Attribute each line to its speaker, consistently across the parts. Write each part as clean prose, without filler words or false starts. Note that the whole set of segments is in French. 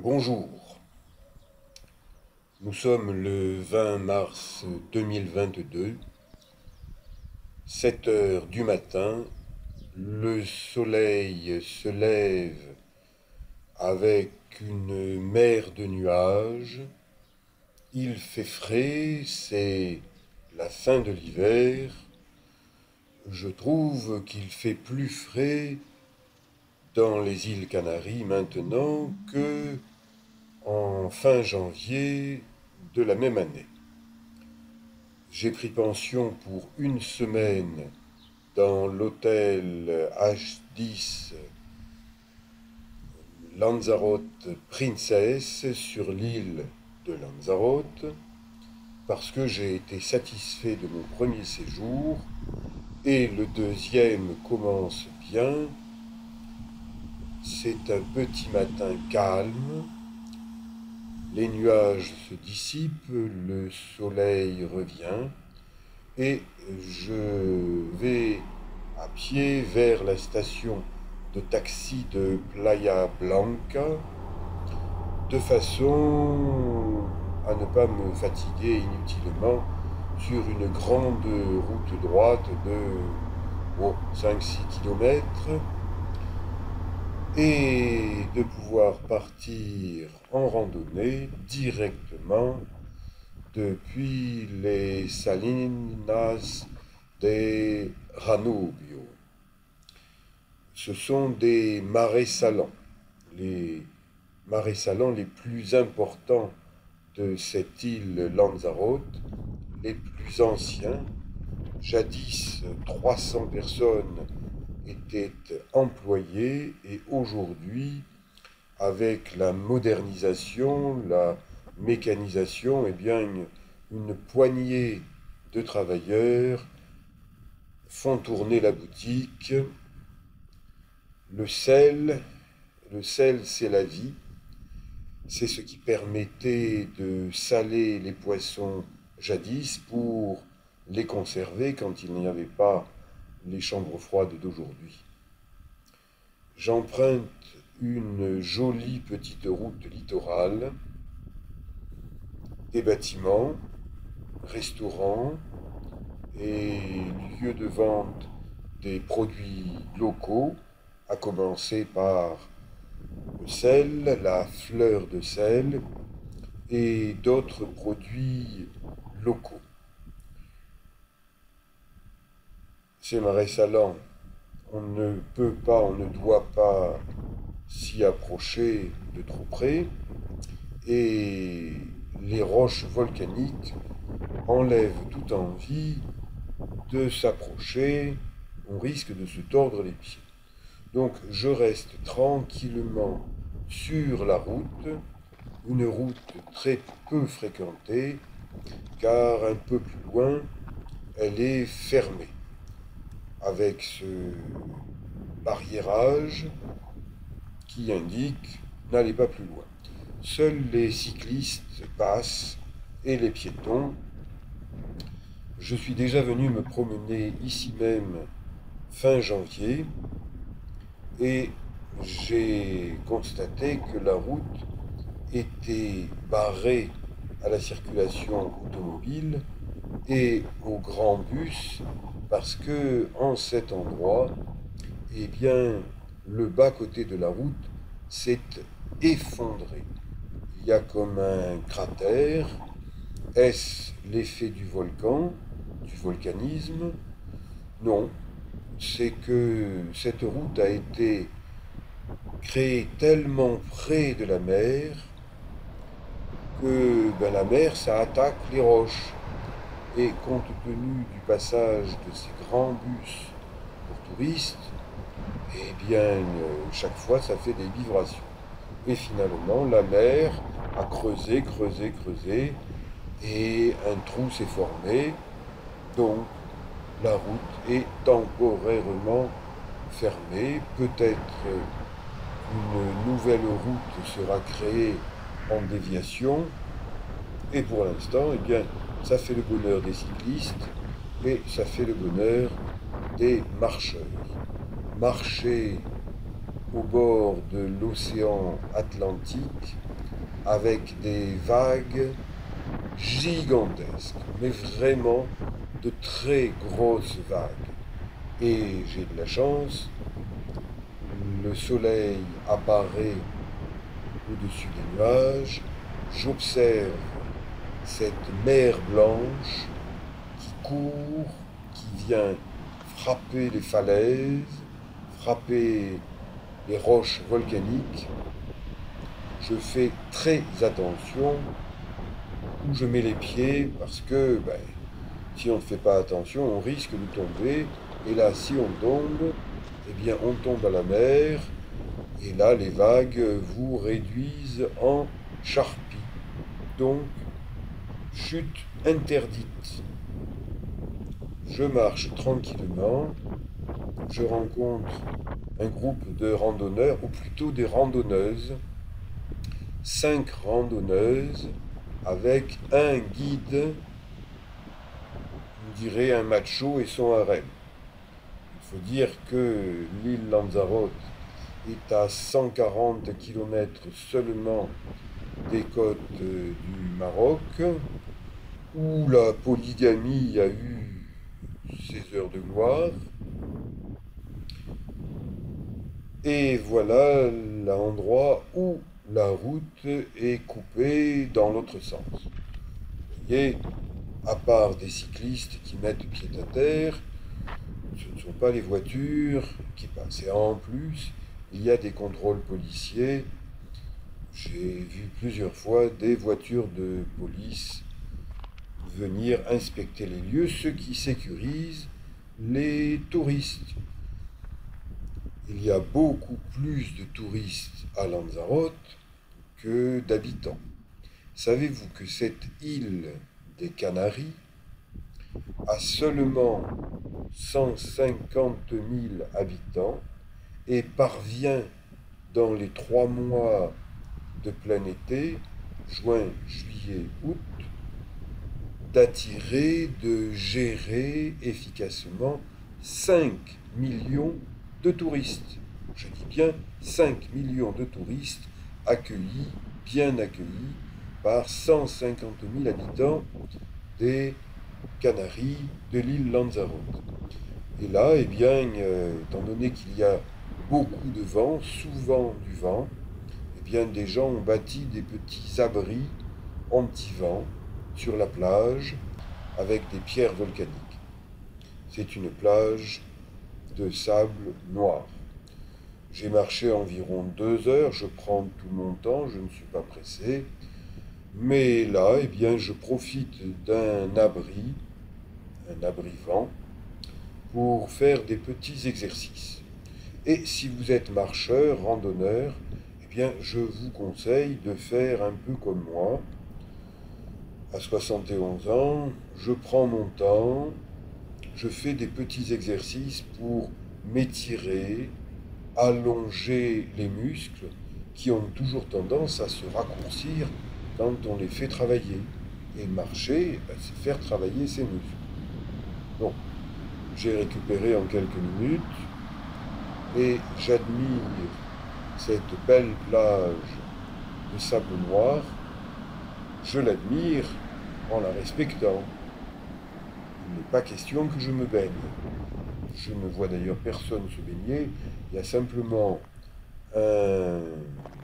Speaker 1: Bonjour, nous sommes le 20 mars 2022, 7 heures du matin, le soleil se lève avec une mer de nuages, il fait frais, c'est la fin de l'hiver, je trouve qu'il fait plus frais dans les îles Canaries maintenant que en fin janvier de la même année. J'ai pris pension pour une semaine dans l'hôtel H10 Lanzarote Princess sur l'île de Lanzarote parce que j'ai été satisfait de mon premier séjour et le deuxième commence bien. C'est un petit matin calme. Les nuages se dissipent, le soleil revient et je vais à pied vers la station de taxi de Playa Blanca de façon à ne pas me fatiguer inutilement sur une grande route droite de 5-6 km et de pouvoir partir en randonnée directement depuis les Salinas de Ranubio. Ce sont des marais salants, les marais salants les plus importants de cette île Lanzarote, les plus anciens. Jadis, 300 personnes étaient employées et aujourd'hui, avec la modernisation, la mécanisation, eh bien, une poignée de travailleurs font tourner la boutique. Le sel, c'est la vie. C'est ce qui permettait de saler les poissons jadis pour les conserver quand il n'y avait pas les chambres froides d'aujourd'hui. J'emprunte une jolie petite route littorale, des bâtiments, restaurants et lieux de vente des produits locaux, à commencer par le sel, la fleur de sel et d'autres produits locaux. Ces marais salants, on ne peut pas, on ne doit pas s'y approcher de trop près et les roches volcaniques enlèvent toute envie de s'approcher, on risque de se tordre les pieds. Donc je reste tranquillement sur la route, une route très peu fréquentée, car un peu plus loin, elle est fermée, avec ce barriérage qui indique n'allez pas plus loin. Seuls les cyclistes passent et les piétons. Je suis déjà venu me promener ici même fin janvier et j'ai constaté que la route était barrée à la circulation automobile et aux grands bus parce que en cet endroit, eh bien, le bas-côté de la route s'est effondré. Il y a comme un cratère. Est-ce l'effet du volcan, du volcanisme? Non, c'est que cette route a été créée tellement près de la mer que la mer, ça attaque les roches. Et compte tenu du passage de ces grands bus pour touristes, eh bien, chaque fois, ça fait des vibrations. Et finalement, la mer a creusé, creusé, creusé, et un trou s'est formé. Donc, la route est temporairement fermée. Peut-être une nouvelle route sera créée en déviation. Et pour l'instant, eh bien, ça fait le bonheur des cyclistes et ça fait le bonheur des marcheurs. Marcher au bord de l'océan Atlantique avec des vagues gigantesques, mais vraiment de très grosses vagues. Et j'ai de la chance, le soleil apparaît au-dessus des nuages, j'observe cette mer blanche qui court, qui vient frapper les falaises, frapper les roches volcaniques. Je fais très attention où je mets les pieds parce que si on ne fait pas attention, on risque de tomber. Et là, si on tombe, eh bien, on tombe à la mer. Et là, les vagues vous réduisent en charpie. Donc, chute interdite. Je marche tranquillement. Je rencontre un groupe de randonneurs, ou plutôt des randonneuses. 5 randonneuses avec un guide, on dirait un macho et son harem. Il faut dire que l'île Lanzarote est à 140 km seulement des côtes du Maroc, où la polygamie a eu ses heures de gloire. Et voilà l'endroit où la route est coupée dans l'autre sens. Vous voyez, à part des cyclistes qui mettent pied à terre, ce ne sont pas les voitures qui passent. Et en plus, il y a des contrôles policiers. J'ai vu plusieurs fois des voitures de police venir inspecter les lieux, ce qui sécurise les touristes. Il y a beaucoup plus de touristes à Lanzarote que d'habitants. Savez-vous que cette île des Canaries a seulement 150 000 habitants et parvient dans les 3 mois de plein été, juin, juillet, août, d'attirer, de gérer efficacement 5 millions de touristes. Je dis bien 5 millions de touristes accueillis, bien accueillis par 150 000 habitants des Canaries de l'île Lanzarote. Et là, eh bien, étant donné qu'il y a beaucoup de vent, souvent du vent, eh bien, des gens ont bâti des petits abris anti-vent sur la plage avec des pierres volcaniques. C'est une plage de sable noir. J'ai marché environ 2 heures, je prends tout mon temps, je ne suis pas pressé. Mais là, eh bien, je profite d'un abri vent, pour faire des petits exercices. Et si vous êtes marcheur, randonneur, eh bien, je vous conseille de faire un peu comme moi. À 71 ans, je prends mon temps, je fais des petits exercices pour m'étirer, allonger les muscles qui ont toujours tendance à se raccourcir quand on les fait travailler. Et marcher, c'est faire travailler ses muscles. Donc, j'ai récupéré en quelques minutes et j'admire cette belle plage de sable noir. Je l'admire en la respectant. Il n'est pas question que je me baigne. Je ne vois d'ailleurs personne se baigner. Il y a simplement un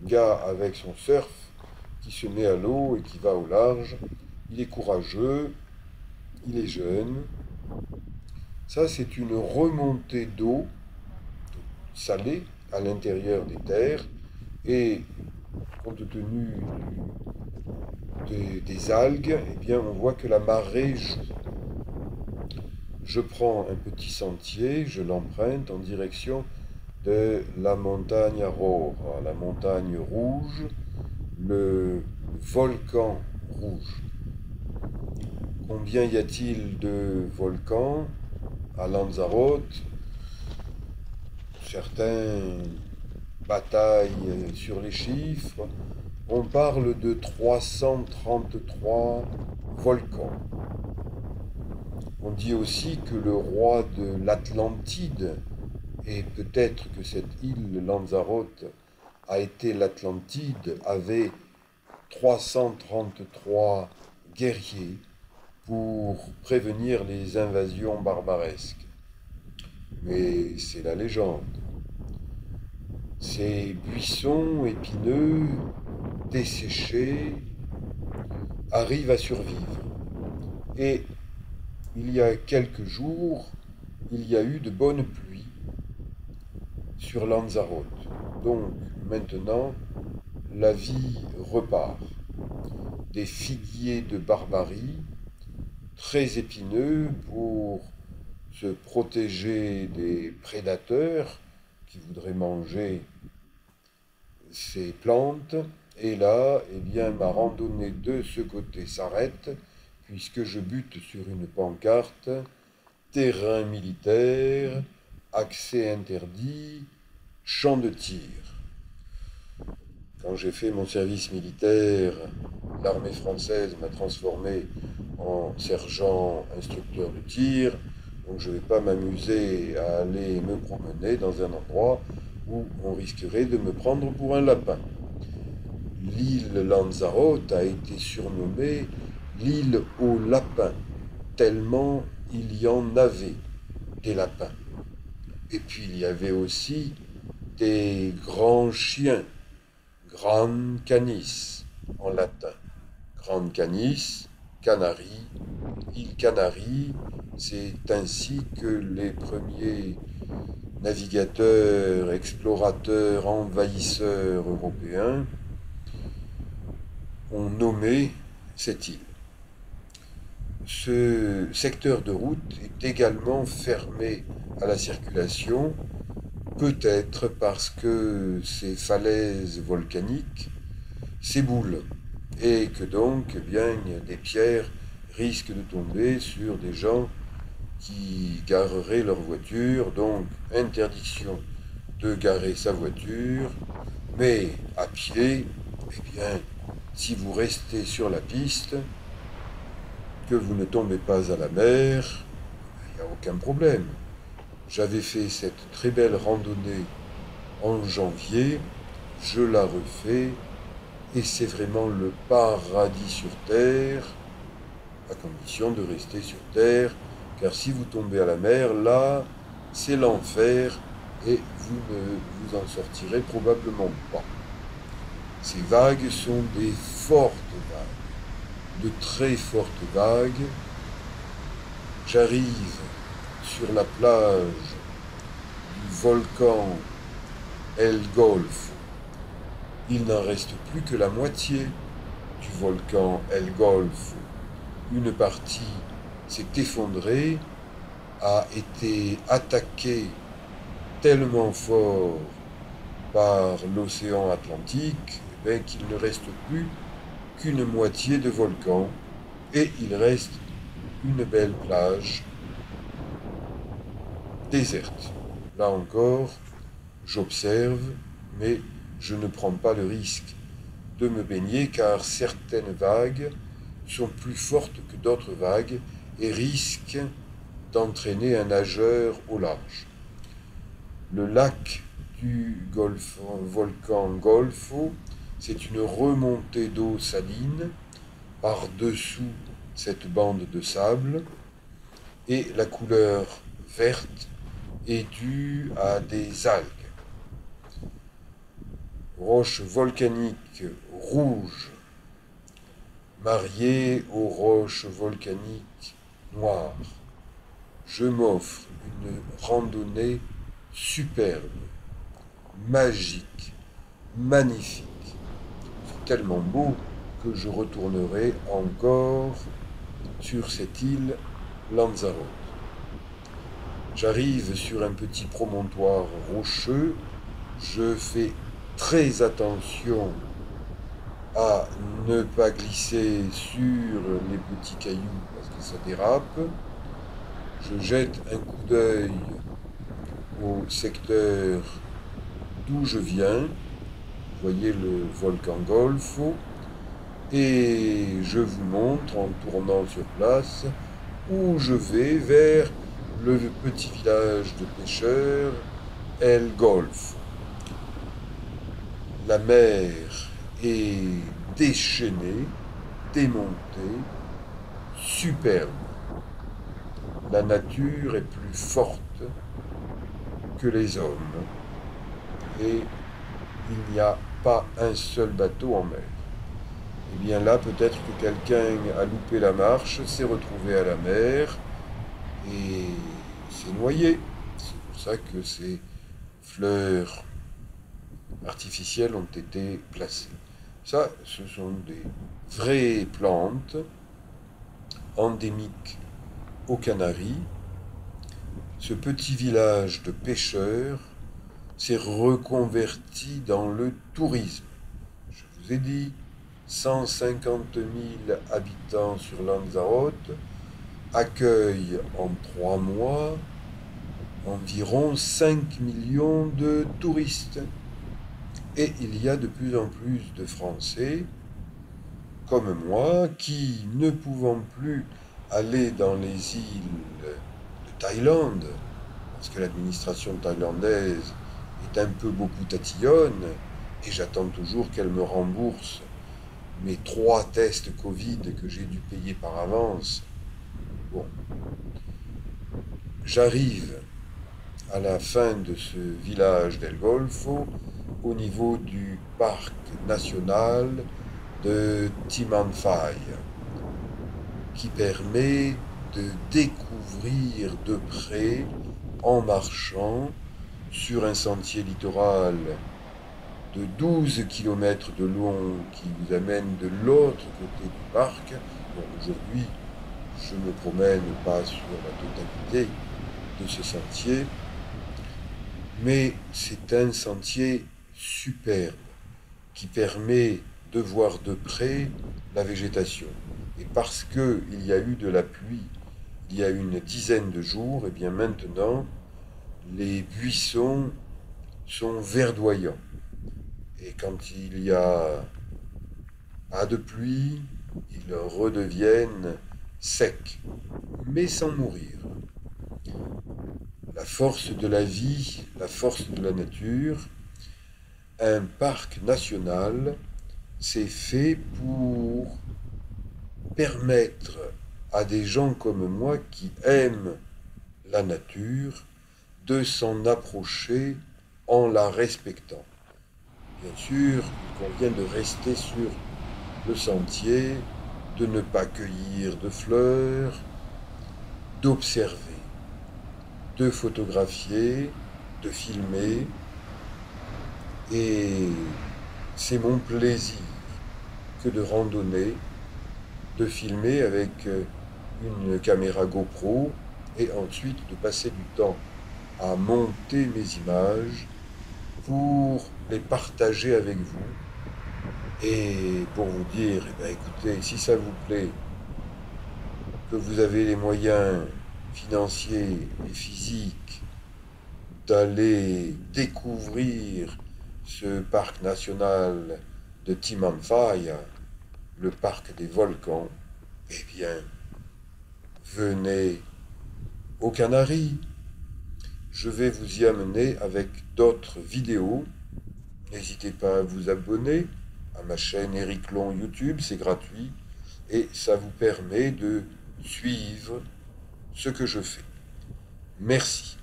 Speaker 1: gars avec son surf qui se met à l'eau et qui va au large. Il est courageux, il est jeune. Ça, c'est une remontée d'eau salée à l'intérieur des terres et compte tenu des algues, eh bien, on voit que la marée joue. Je prends un petit sentier, je l'emprunte en direction de la montagne Aurora, la montagne rouge, le volcan rouge. Combien y a-t-il de volcans à Lanzarote? Certains bataillent sur les chiffres. On parle de 333 volcans. On dit aussi que le roi de l'Atlantide et peut-être que cette île Lanzarote a été l'Atlantide, avait 333 guerriers pour prévenir les invasions barbaresques. Mais c'est la légende. Ces buissons épineux, desséchés, arrivent à survivre. Et il y a quelques jours, il y a eu de bonnes pluies sur Lanzarote. Donc maintenant, la vie repart. Des figuiers de barbarie, très épineux pour se protéger des prédateurs qui voudraient manger ces plantes. Et là, eh bien, ma randonnée de ce côté s'arrête, puisque je bute sur une pancarte, terrain militaire, accès interdit, champ de tir. Quand j'ai fait mon service militaire, l'armée française m'a transformé en sergent instructeur de tir, donc je ne vais pas m'amuser à aller me promener dans un endroit où on risquerait de me prendre pour un lapin. L'île Lanzarote a été surnommée l'île aux lapins, tellement il y en avait des lapins. Et puis il y avait aussi des grands chiens, Gran Canis en latin. Gran Canis, Canaries, île Canaries, c'est ainsi que les premiers navigateurs, explorateurs, envahisseurs européens ont nommé cette île. Ce secteur de route est également fermé à la circulation, peut-être parce que ces falaises volcaniques s'éboulent et que donc eh bien, des pierres risquent de tomber sur des gens qui gareraient leur voiture, donc interdiction de garer sa voiture, mais à pied, eh bien, si vous restez sur la piste, que vous ne tombez pas à la mer, il n'y a aucun problème. J'avais fait cette très belle randonnée en janvier, je la refais, et c'est vraiment le paradis sur Terre, à condition de rester sur Terre, car si vous tombez à la mer, là, c'est l'enfer, et vous ne vous en sortirez probablement pas. Ces vagues sont des fortes vagues, de très fortes vagues. J'arrive sur la plage du volcan El Golfo. Il n'en reste plus que la moitié du volcan El Golfo. Une partie s'est effondrée, a été attaquée tellement fort par l'océan Atlantique qu'il ne reste plus qu'une moitié de volcan et il reste une belle plage déserte. Là encore, j'observe, mais je ne prends pas le risque de me baigner car certaines vagues sont plus fortes que d'autres vagues et risquent d'entraîner un nageur au large. Le lac du volcan Golfo, c'est une remontée d'eau saline par-dessous cette bande de sable et la couleur verte est due à des algues. Roches volcaniques rouges mariées aux roches volcaniques noires. Je m'offre une randonnée superbe, magique, magnifique. C'est tellement beau que je retournerai encore sur cette île Lanzarote. J'arrive sur un petit promontoire rocheux, je fais très attention à ne pas glisser sur les petits cailloux parce que ça dérape. Je jette un coup d'œil au secteur d'où je viens. Vous voyez le volcan Golfo. Et je vous montre en tournant sur place où je vais vers le petit village de pêcheurs El Golfo. La mer est déchaînée, démontée, superbe. La nature est plus forte que les hommes et il n'y a pas un seul bateau en mer. Et bien là, peut-être que quelqu'un a loupé la marche, s'est retrouvé à la mer et s'est noyé. C'est pour ça que ces fleurs artificielles ont été placées. Ça, ce sont des vraies plantes endémiques aux Canaries. Ce petit village de pêcheurs s'est reconverti dans le tourisme. Je vous ai dit, 150 000 habitants sur Lanzarote, accueille en 3 mois environ 5 millions de touristes. Et il y a de plus en plus de Français, comme moi, qui, ne pouvant plus aller dans les îles de Thaïlande, parce que l'administration thaïlandaise est un peu beaucoup tatillonne, et j'attends toujours qu'elle me rembourse mes 3 tests Covid que j'ai dû payer par avance. Bon, j'arrive à la fin de ce village d'El Golfo, au niveau du parc national de Timanfaya, qui permet de découvrir de près, en marchant, sur un sentier littoral de 12 km de long qui vous amène de l'autre côté du parc. Bon, aujourd'hui, je ne me promène pas sur la totalité de ce sentier, mais c'est un sentier superbe qui permet de voir de près la végétation. Et parce qu'il y a eu de la pluie il y a une dizaine de jours, et bien maintenant, les buissons sont verdoyants. Et quand il y a pas de pluie, ils redeviennent secs, mais sans mourir. La force de la vie, la force de la nature, un parc national, c'est fait pour permettre à des gens comme moi qui aiment la nature de s'en approcher en la respectant. Bien sûr, il convient de rester sur le sentier, de ne pas cueillir de fleurs, d'observer, de photographier, de filmer. Et c'est mon plaisir que de randonner, de filmer avec une caméra GoPro et ensuite de passer du temps à monter mes images pour les partager avec vous et pour vous dire, eh bien, écoutez, si ça vous plaît, que vous avez les moyens financiers et physiques d'aller découvrir ce parc national de Timanfaya, le parc des volcans, eh bien, venez aux Canaries. Je vais vous y amener avec d'autres vidéos. N'hésitez pas à vous abonner à ma chaîne Eric Long YouTube, c'est gratuit et ça vous permet de suivre ce que je fais. Merci.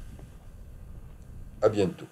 Speaker 1: À bientôt.